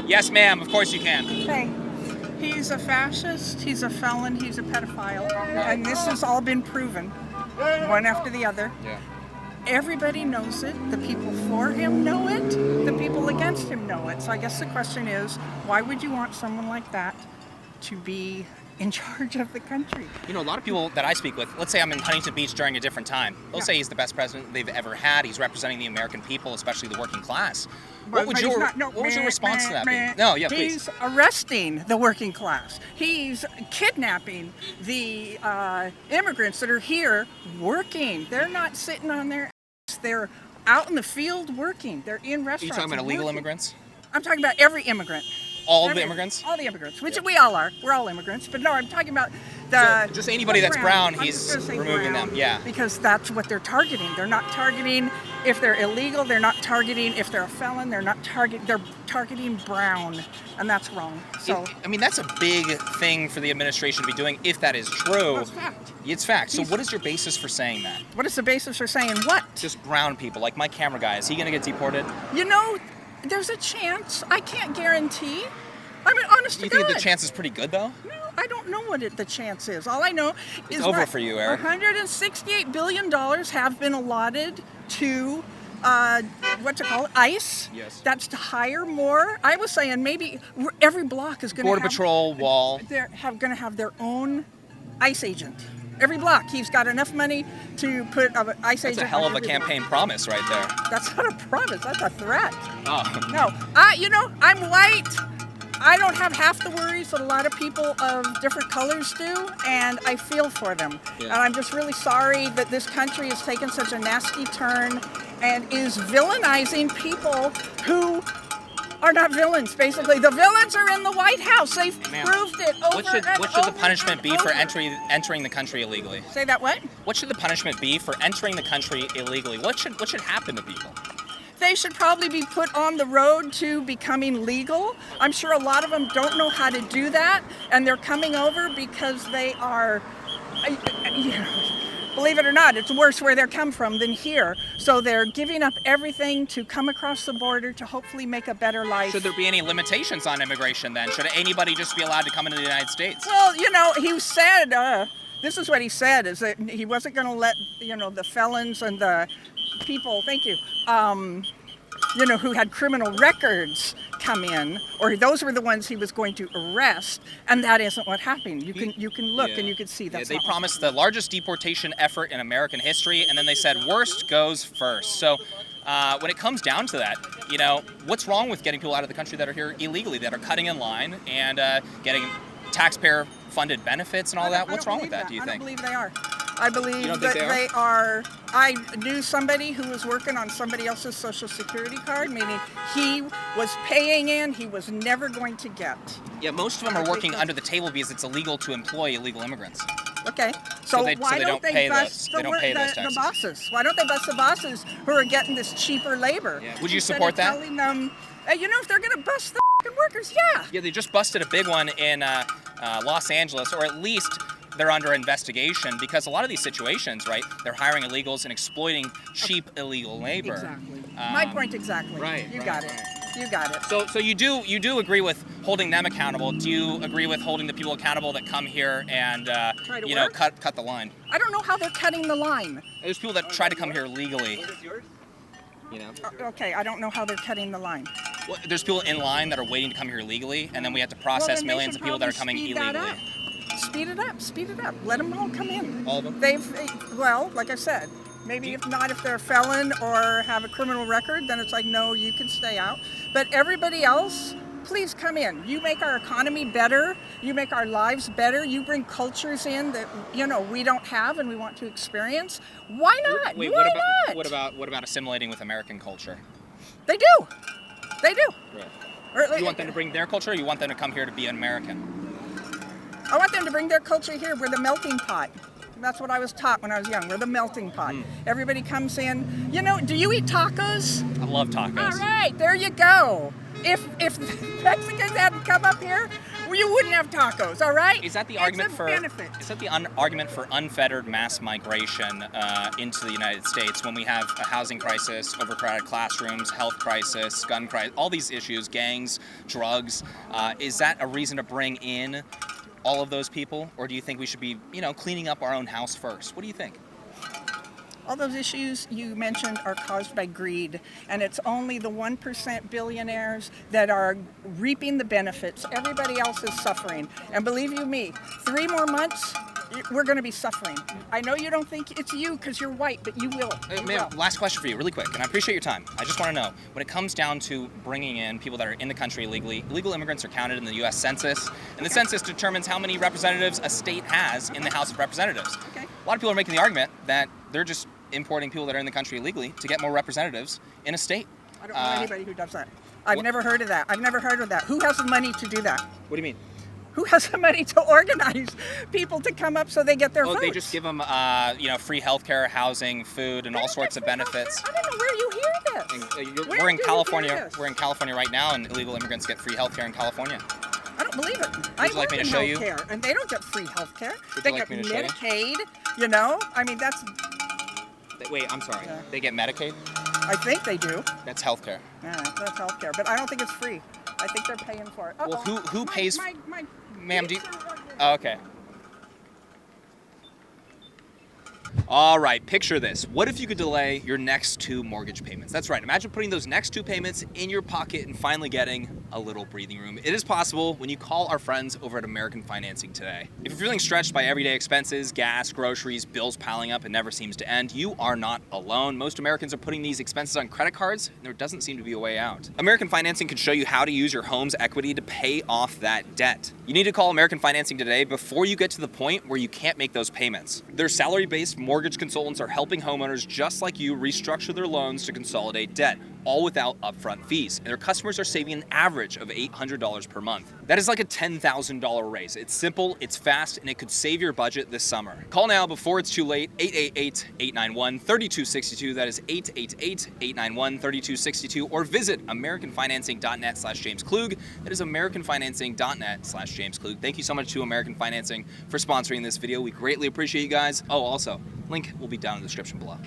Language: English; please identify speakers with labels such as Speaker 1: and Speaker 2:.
Speaker 1: Yes, ma'am. Of course you can.
Speaker 2: Okay. He's a fascist, he's a felon, he's a pedophile. And this has all been proven, one after the other.
Speaker 1: Yeah.
Speaker 2: Everybody knows it. The people for him know it. The people against him know it. So I guess the question is, why would you want someone like that to be in charge of the country?
Speaker 1: You know, a lot of people that I speak with, let's say I'm in Huntington Beach during a different time. They'll say he's the best president they've ever had. He's representing the American people, especially the working class. What would your response to that be? No, yeah, please.
Speaker 2: He's arresting the working class. He's kidnapping the immigrants that are here working. They're not sitting on their ass. They're out in the field working. They're in restaurants.
Speaker 1: Are you talking about illegal immigrants?
Speaker 2: I'm talking about every immigrant.
Speaker 1: All the immigrants?
Speaker 2: All the immigrants, which we all are. We're all immigrants. But no, I'm talking about the...
Speaker 1: So just anybody that's brown, he's removing them. Yeah.
Speaker 2: Because that's what they're targeting. They're not targeting if they're illegal. They're not targeting if they're a felon. They're targeting brown. And that's wrong. So
Speaker 1: I mean, that's a big thing for the administration to be doing, if that is true.
Speaker 2: Well, it's fact.
Speaker 1: It's fact. So what is your basis for saying that?
Speaker 2: What is the basis for saying what?
Speaker 1: Just brown people, like my camera guy. Is he going to get deported?
Speaker 2: You know, there's a chance. I can't guarantee. I mean, honest to God.
Speaker 1: You think the chance is pretty good, though?
Speaker 2: No, I don't know what the chance is. All I know is
Speaker 1: it's over for you, Eric.
Speaker 2: $168 billion have been allotted to, what's it called, ICE.
Speaker 1: Yes.
Speaker 2: That's to hire more. I was saying maybe every block is going to have...
Speaker 1: Border Patrol, wall.
Speaker 2: They're going to have their own ICE agent. Every block. He's got enough money to put an ICE agent.
Speaker 1: That's a hell of a campaign promise right there.
Speaker 2: That's not a promise. That's a threat.
Speaker 1: Oh.
Speaker 2: No. You know, I'm white. I don't have half the worries that a lot of people of different colors do, and I feel for them. Yeah. And I'm just really sorry that this country has taken such a nasty turn and is villainizing people who are not villains, basically. The villains are in the White House. They've proved it over
Speaker 1: What should the punishment be for entering the country illegally?
Speaker 2: Say that what?
Speaker 1: What should the punishment be for entering the country illegally? What should happen to people?
Speaker 2: They should probably be put on the road to becoming legal. I'm sure a lot of them don't know how to do that, and they're coming over because they are, believe it or not, it's worse where they're come from than here. So they're giving up everything to come across the border to hopefully make a better life.
Speaker 1: Should there be any limitations on immigration then? Should anybody just be allowed to come into the United States?
Speaker 2: Well, you know, he said, this is what he said, is that he wasn't going to let, the felons and the people, thank you, who had criminal records come in, or those were the ones he was going to arrest, and that isn't what happened. You can look and you can see that's
Speaker 1: they promised the largest deportation effort in American history, and then they said worst goes first. So when it comes down to that, what's wrong with getting people out of the country that are here illegally, that are cutting in line and getting taxpayer-funded benefits and all that? What's wrong with that, do you think?
Speaker 2: I don't believe they are. I believe that they are. I knew somebody who was working on somebody else's Social Security card, meaning he was paying in, he was never going to get.
Speaker 1: Yeah, most of them are working under the table because it's illegal to employ illegal immigrants.
Speaker 2: Okay, so
Speaker 1: why don't they bust
Speaker 2: the bosses? Why don't they bust the bosses who are getting this cheaper labor?
Speaker 1: Yeah. Would you support that?
Speaker 2: Telling them, if they're going to bust the workers, yeah.
Speaker 1: Yeah, they just busted a big one in Los Angeles, or at least they're under investigation, because a lot of these situations, right, they're hiring illegals and exploiting cheap illegal labor.
Speaker 2: Exactly. My point exactly.
Speaker 1: Right.
Speaker 2: You got it. You got it.
Speaker 1: So you do agree with holding them accountable. Do you agree with holding the people accountable that come here and cut the line?
Speaker 2: I don't know how they're cutting the line.
Speaker 1: There's people that try to come here legally.
Speaker 2: Okay, I don't know how they're cutting the line.
Speaker 1: Well, there's people in line that are waiting to come here legally, and then we have to process millions of people that are coming illegally.
Speaker 2: Speed it up. Let them all come in.
Speaker 1: All of them?
Speaker 2: Like I said, maybe if they're a felon or have a criminal record, then it's like, no, you can stay out. But everybody else, please come in. You make our economy better. You make our lives better. You bring cultures in that, we don't have and we want to experience. Why not?
Speaker 1: Wait,
Speaker 2: Why not?
Speaker 1: What about assimilating with American culture?
Speaker 2: They do. Right.
Speaker 1: You want them to bring their culture, or you want them to come here to be an American?
Speaker 2: I want them to bring their culture here. We're the melting pot. That's what I was taught when I was young. We're the melting pot. Everybody comes in. Do you eat tacos?
Speaker 1: I love tacos.
Speaker 2: All right, there you go. if Mexicans hadn't come up here, you wouldn't have tacos. All right?
Speaker 1: Is that the
Speaker 2: It's
Speaker 1: argument
Speaker 2: a
Speaker 1: for?
Speaker 2: benefit.
Speaker 1: Is that the argument for unfettered mass migration into the United States when we have a housing crisis, overcrowded classrooms, health crisis, gun crisis, all these issues, gangs, drugs? Is that a reason to bring in all of those people, or do you think we should be, cleaning up our own house first? What do you think?
Speaker 2: All those issues you mentioned are caused by greed, and it's only the 1% billionaires that are reaping the benefits. Everybody else is suffering. And believe you me, 3 more months, we're going to be suffering. I know you don't think it's you because you're white, but you will.
Speaker 1: Ma'am, last question for you, really quick, and I appreciate your time. I just want to know, when it comes down to bringing in people that are in the country illegally, illegal immigrants are counted in the U.S. Census, and the census determines how many representatives a state has in the House of Representatives.
Speaker 2: Okay.
Speaker 1: A lot of people are making the argument that they're just importing people that are in the country illegally to get more representatives in a state.
Speaker 2: I don't know anybody who does that. I've never heard of that. I've never heard of that. Who has the money to do that?
Speaker 1: What do you mean?
Speaker 2: Who has the money to organize people to come up so they get their votes?
Speaker 1: They just give them, free healthcare, housing, food, and all sorts of benefits.
Speaker 2: I don't know where you hear this.
Speaker 1: And, we're in California. We're in California right now, and illegal immigrants get free healthcare in California.
Speaker 2: I don't believe it.
Speaker 1: Would you like me to show you?
Speaker 2: Healthcare, and they don't get free health care.
Speaker 1: Would
Speaker 2: They
Speaker 1: you like
Speaker 2: get
Speaker 1: me to show you?
Speaker 2: Medicaid. I mean, that's.
Speaker 1: Wait, I'm sorry.
Speaker 2: Yeah.
Speaker 1: They get Medicaid?
Speaker 2: I think they do.
Speaker 1: That's healthcare.
Speaker 2: Yeah, that's health care, but I don't think it's free. I think they're paying for it.
Speaker 1: Well, who pays?
Speaker 2: My
Speaker 1: Ma'am, do you?
Speaker 2: pizza order.
Speaker 1: Oh, okay. All right, picture this. What if you could delay your next 2 mortgage payments? That's right. Imagine putting those next 2 payments in your pocket and finally getting a little breathing room. It is possible when you call our friends over at American Financing today. If you're feeling stretched by everyday expenses, gas, groceries, bills piling up and never seems to end, you are not alone. Most Americans are putting these expenses on credit cards, and there doesn't seem to be a way out. American Financing can show you how to use your home's equity to pay off that debt. You need to call American Financing today before you get to the point where you can't make those payments. Their salary-based mortgage consultants are helping homeowners just like you restructure their loans to consolidate debt, all without upfront fees. And their customers are saving an average of $800 per month. That is like a $10,000 raise. It's simple, it's fast, and it could save your budget this summer. Call now before it's too late, 888-891-3262. That is 888-891-3262, or visit americanfinancing.net/James Klug. That is americanfinancing.net/James Klug. Thank you so much to American Financing for sponsoring this video. We greatly appreciate you guys. Oh, also, link will be down in the description below.